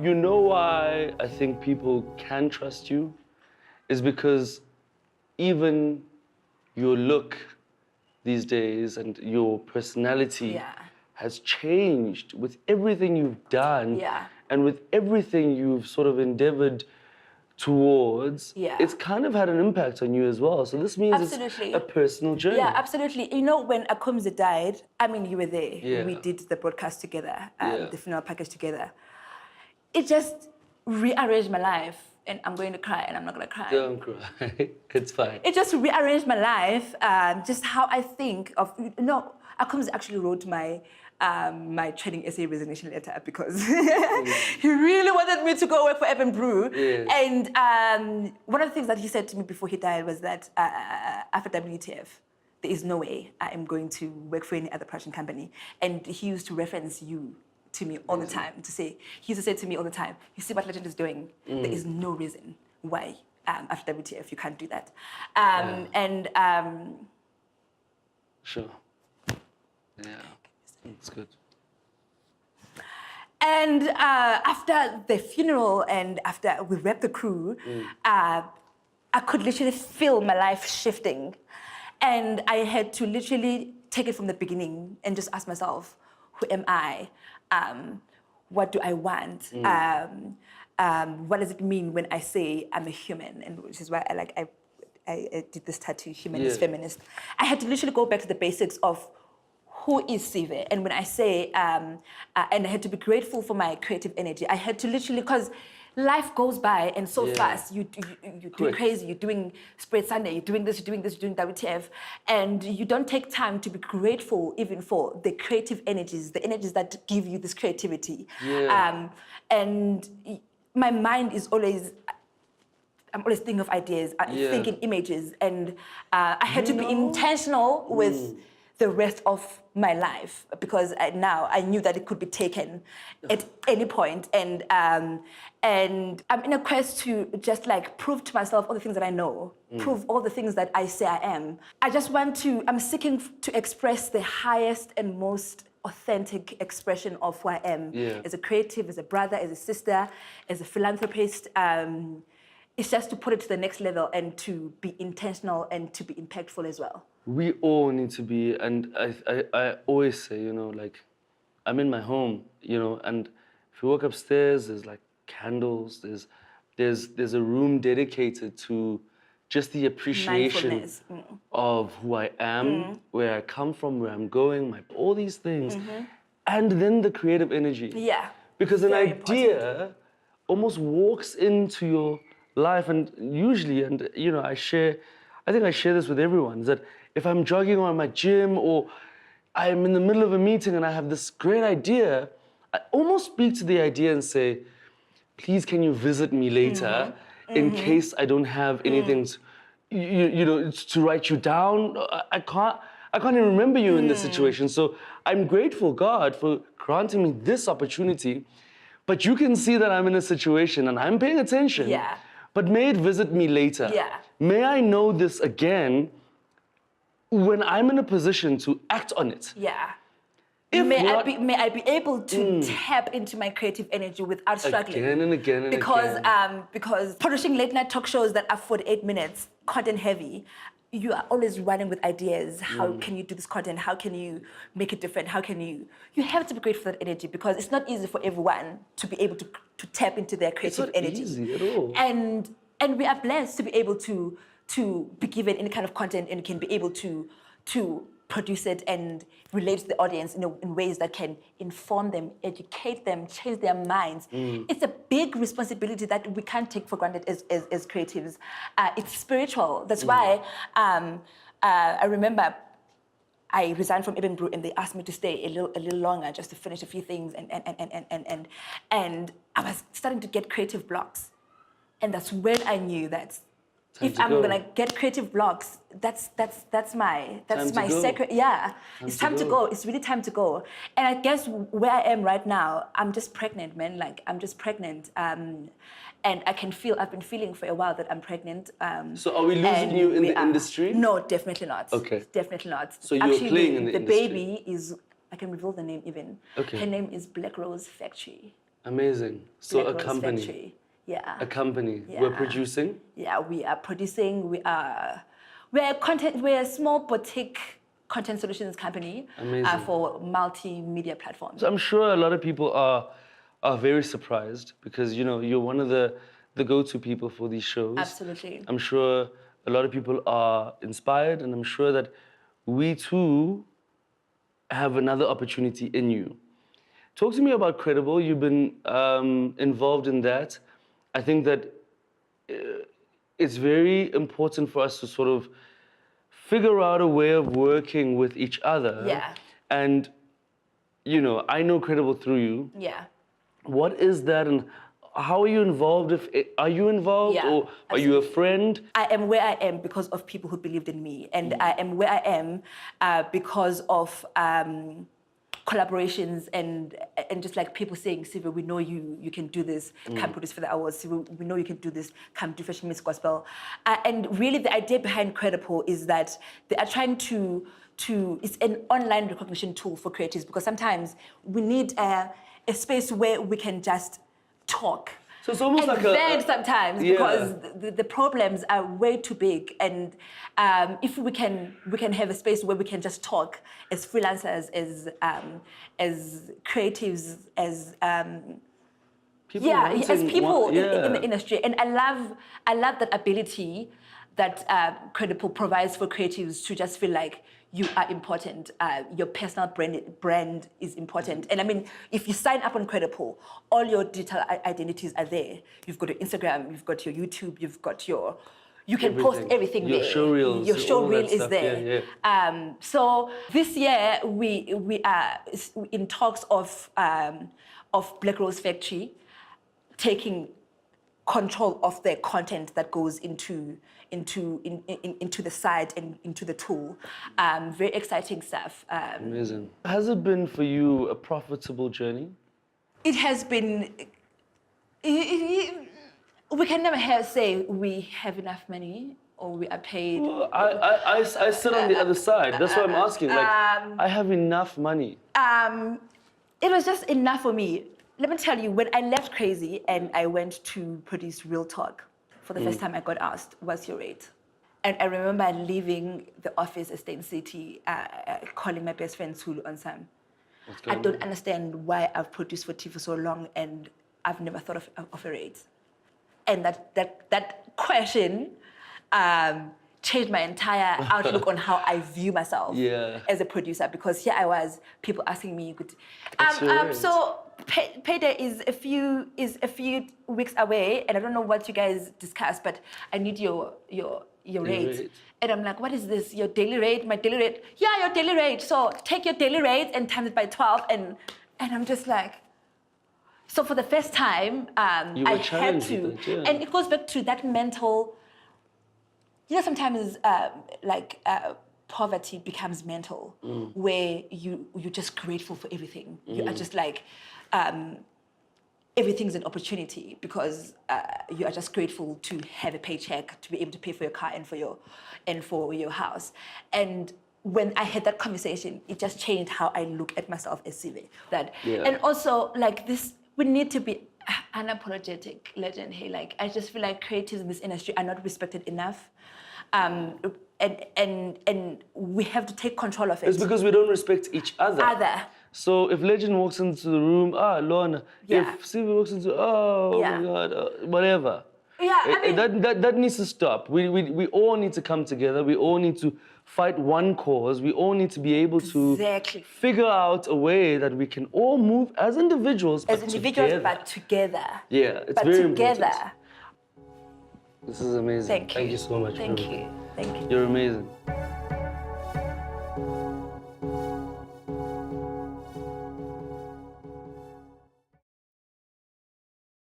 You know why I think people can trust you? Is because even your look these days and your personality has changed with everything you've done and with everything you've sort of endeavored towards. It's kind of had an impact on you as well. So this means it's a personal journey. Yeah, absolutely. You know, when Akumza died, I mean, you were there. Yeah. We did the broadcast together, the funeral package together. It just rearranged my life. And I'm going to cry, and I'm not going to cry. Don't cry. It's fine. It just rearranged my life, just how I think of... No, Akumza actually wrote my my training essay resignation letter because he really wanted me to go work for Urban Brew. Yes. And one of the things that he said to me before he died was that after WTF, there is no way I am going to work for any other production company. And he used to reference you to me all the time to say, he used to say to me all the time, you see what Legend is doing? There is no reason why after WTF you can't do that. Sure. Yeah, it's good. And after the funeral and after we wrapped the crew, I could literally feel my life shifting. And I had to literally take it from the beginning and just ask myself, who am I? What do I want? What does it mean when I say I'm a human? And which is why I did this tattoo, humanist, feminist. I had to literally go back to the basics of who is Sive? And when I say, and I had to be grateful for my creative energy. I had to literally, because life goes by and so fast. You're doing crazy, you're doing Spread Sunday, you're doing this, you're doing WTF. And you don't take time to be grateful even for the creative energies, the energies that give you this creativity. And my mind is always, I'm always thinking of ideas, thinking images. And I had to be intentional with the rest of my life because now I knew that it could be taken at any point. And I'm in a quest to just like prove to myself all the things that I know, prove all the things that I say I am. I just want to, I'm seeking to express the highest and most authentic expression of who I am as a creative, as a brother, as a sister, as a philanthropist. It's just to put it to the next level and to be intentional and to be impactful as well. We all need to be, and I always say, you know, like, I'm in my home, you know, and if you walk upstairs, there's like candles, there's a room dedicated to just the appreciation of who I am, where I come from, where I'm going, all these things, and then the creative energy. Yeah. Because an idea almost walks into your life, and usually, and you know, I think I share this with everyone, is that if I'm jogging or in my gym or I'm in the middle of a meeting and I have this great idea, I almost speak to the idea and say, please can you visit me later in case I don't have anything to, you know, to write you down. I can't even remember you in this situation. So I'm grateful, God, for granting me this opportunity. But you can see that I'm in a situation and I'm paying attention. Yeah. But may it visit me later. Yeah. May I know this again when I'm in a position to act on it. Yeah. May I be able to tap into my creative energy without struggling. Again and again and again. Because publishing late night talk shows that are 48 minutes, content heavy, you are always running with ideas. How can you do this content? How can you make it different? How can you have to be grateful for that energy because it's not easy for everyone to be able to tap into their creative energy. It's not easy at all. And we are blessed to be able to be given any kind of content and can be able to produce it and relate to the audience in ways that can inform them, educate them, change their minds. It's a big responsibility that we can't take for granted as creatives. It's spiritual. That's why I remember I resigned from Urban Brew and they asked me to stay a little longer just to finish a few things and I was starting to get creative blocks. And that's when I knew that if I'm gonna get creative blocks, that's my secret. Yeah, it's time to go. It's really time to go. And I guess where I am right now, I'm just pregnant, man. Like I'm just pregnant, and I've been feeling for a while that I'm pregnant. So are we losing and you in we the industry? No, definitely not. Okay. Definitely not. So you're Actually, playing in the industry? Baby is, I can reveal the name even. Okay. Her name is Black Rose Factory. Amazing. So Black a Rose company. Factory. Yeah. A company. Yeah. We're producing? Yeah, we are producing. We're a small boutique content solutions company for multimedia platforms. So I'm sure a lot of people are very surprised because, you know, you're one of the go-to people for these shows. Absolutely. I'm sure a lot of people are inspired, and I'm sure that we too have another opportunity in you. Talk to me about Credible. You've been involved in that. I think that it's very important for us to sort of figure out a way of working with each other. Yeah. And, you know, I know Credible through you. Yeah. What is that, and how are you involved? Are you involved, Yeah, or are you a friend? I am where I am because of people who believed in me, and I am where I am because of collaborations and just like people saying, Sive, we know you can do this, come produce for the awards. Sive, we know you can do this, come do Fashion Miss Gospel. And really the idea behind Credible is that they are trying to it's an online recognition tool for creatives, because sometimes we need a space where we can just talk. So it's almost like vent sometimes, yeah. because the problems are way too big, and if we can have a space where we can just talk as freelancers, as creatives, as people as people yeah. in the industry. And I love that ability that Credible provides for creatives to just feel like you are important. Your personal brand is important. And I mean, if you sign up on Credible, all your digital identities are there. You've got your Instagram, you've got your YouTube, you've got you can post everything your there. Show reels, your show all reel that is stuff. there. Yeah. So this year we are in talks of Black Rose Factory taking control of the content that goes into the site and into the tool. Very exciting stuff. Amazing. Has it been for you a profitable journey? It has been. We can never say we have enough money or we are paid. Well, I sit on the other side. That's why I'm asking. Like, I have enough money. It was just enough for me. Let me tell you, when I left Crazy and I went to produce Real Talk, for the first time I got asked, what's your rate? And I remember leaving the office at Stain City, calling my best friend Sulu on Sam. I don't understand why I've produced for TV for so long and I've never thought of a rate. And that question changed my entire outlook on how I view myself as a producer, because here I was, people asking me, so payday is a few weeks away, and I don't know what you guys discussed, but I need your rate. And I'm like, what is this? Your daily rate? My daily rate? Yeah, your daily rate. So take your daily rate and times it by 12, and I'm just like. So for the first time, I had to, and it goes back to that mental. You know, sometimes poverty becomes mental, where you're just grateful for everything. You are just like, everything's an opportunity, because you are just grateful to have a paycheck, to be able to pay for your car and for your house. And when I had that conversation, it just changed how I look at myself as Sive. And also like this, we need to be unapologetic legend here. Like, I just feel like creatives in this industry are not respected enough. And we have to take control of it. It's because we don't respect each other. So if Legend walks into the room, Lorna. Yeah. If Sive walks into, my God, whatever. Yeah, I mean, that needs to stop. We all need to come together. We all need to fight one cause. We all need to be able to figure out a way that we can all move as individuals, but together. Yeah, it's very important. Together. This is amazing. Thank you. Thank you so much. Thank you. You're amazing.